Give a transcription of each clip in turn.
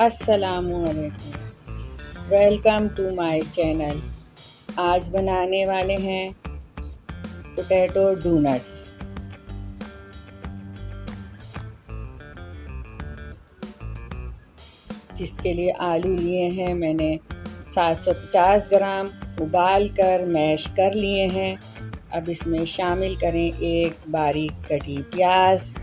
अस्सलामुअलैकुम। Welcome to my channel. आज बनाने वाले हैं पोटैटो डोनट्स। जिसके लिए आलू लिए हैं मैंने 750 ग्राम, उबाल कर मैश कर लिए हैं। अब इसमें शामिल करें एक बारीक कटी प्याज,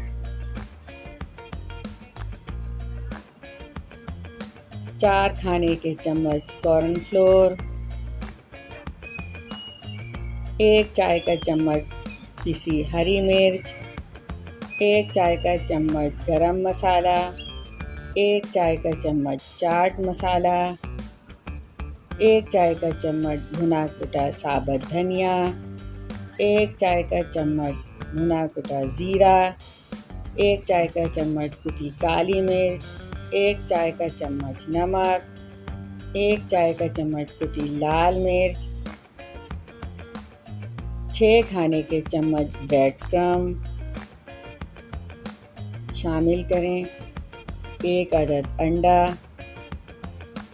4 खाने के चम्मच कॉर्नफ्लोर, 1 चाय का चम्मच पिसी हरी मिर्च, 1 चाय का चम्मच गरम मसाला, 1 चाय का चम्मच चाट मसाला, 1 चाय का चम्मच भुना कुटा साबुत धनिया, 1 चाय का चम्मच भुना कुटा ज़ीरा, 1 चाय का चम्मच कुटी काली मिर्च, 1 चाय का चम्मच नमक, 1 चाय का चम्मच कुटी लाल मिर्च, 6 खाने के चम्मच ब्रेड क्रम्ब शामिल करें, 1 अदद अंडा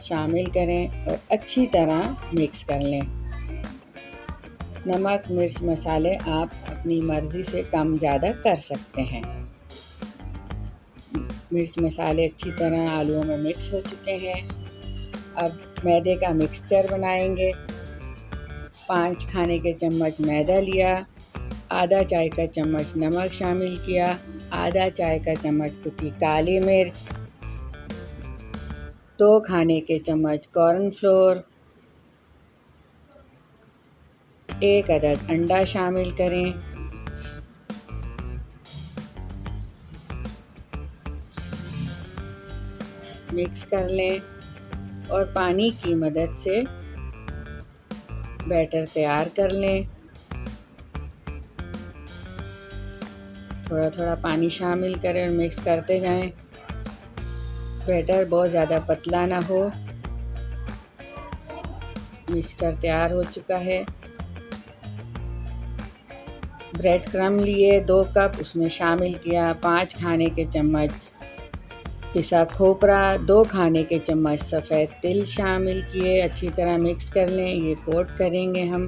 शामिल करें और अच्छी तरह मिक्स कर लें। नमक मिर्च मसाले आप अपनी मर्ज़ी से कम ज़्यादा कर सकते हैं। मिर्च मसाले अच्छी तरह आलूओं में मिक्स हो चुके हैं। अब मैदे का मिक्सचर बनाएंगे। 5 खाने के चम्मच मैदा लिया, आधा चाय का चम्मच नमक शामिल किया, आधा चाय का चम्मच कुटी काली मिर्च, 2 खाने के चम्मच कॉर्नफ्लोर, 1 अदद अंडा शामिल करें। मिक्स कर लें और पानी की मदद से बैटर तैयार कर लें। थोड़ा थोड़ा पानी शामिल करें और मिक्स करते जाएं। बैटर बहुत ज़्यादा पतला ना हो। मिक्सचर तैयार हो चुका है। ब्रेड क्रम्ब लिए 2 कप, उसमें शामिल किया 5 खाने के चम्मच पिसा खोपरा, 2 खाने के चम्मच सफ़ेद तिल शामिल किए। अच्छी तरह मिक्स कर लें। ये कोट करेंगे हम।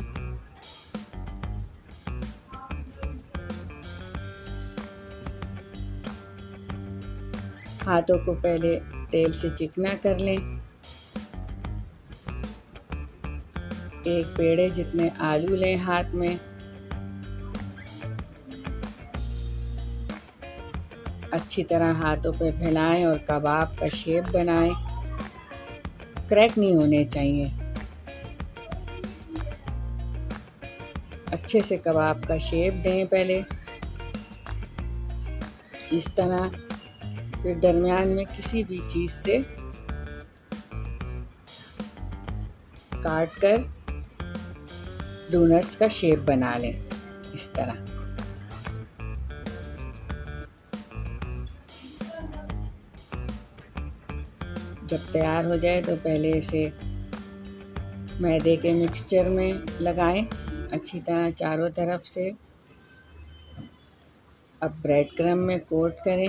हाथों को पहले तेल से चिकना कर लें। एक पेड़े जितने आलू लें हाथ में। अच्छी तरह हाथों पे फैलाएं और कबाब का शेप बनाएं। क्रैक नहीं होने चाहिए। अच्छे से कबाब का शेप दें पहले, इस तरह। फिर दरमियान में किसी भी चीज़ से काट कर डोनट्स का शेप बना लें, इस तरह। जब तैयार हो जाए तो पहले इसे मैदे के मिक्सचर में लगाएं अच्छी तरह चारों तरफ से। अब ब्रेड क्रम्ब में कोट करें।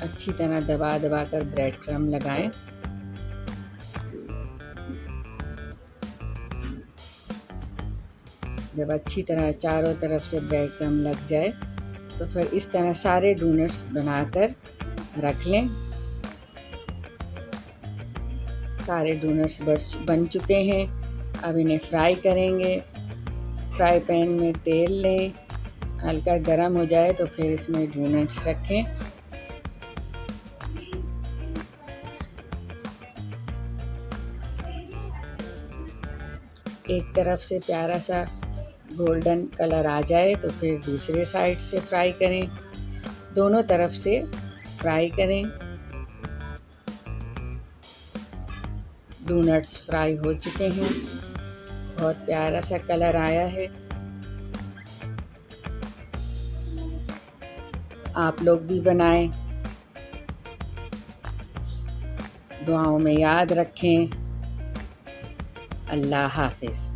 अच्छी तरह दबा दबा कर ब्रेड क्रम्ब लगाएं। जब अच्छी तरह चारों तरफ से ब्रेड क्रम्ब लग जाए तो फिर इस तरह सारे डोनट्स बनाकर रख लें। सारे डोनट्स बन चुके हैं। अब इन्हें फ्राई करेंगे। फ्राई पैन में तेल लें, हल्का गरम हो जाए तो फिर इसमें डोनट्स रखें। एक तरफ से प्यारा सा गोल्डन कलर आ जाए तो फिर दूसरे साइड से फ्राई करें। दोनों तरफ से फ्राई करें। डोनट्स फ्राई हो चुके हैं। बहुत प्यारा सा कलर आया है। आप लोग भी बनाएं। दुआओं में याद रखें। अल्लाह हाफिज़।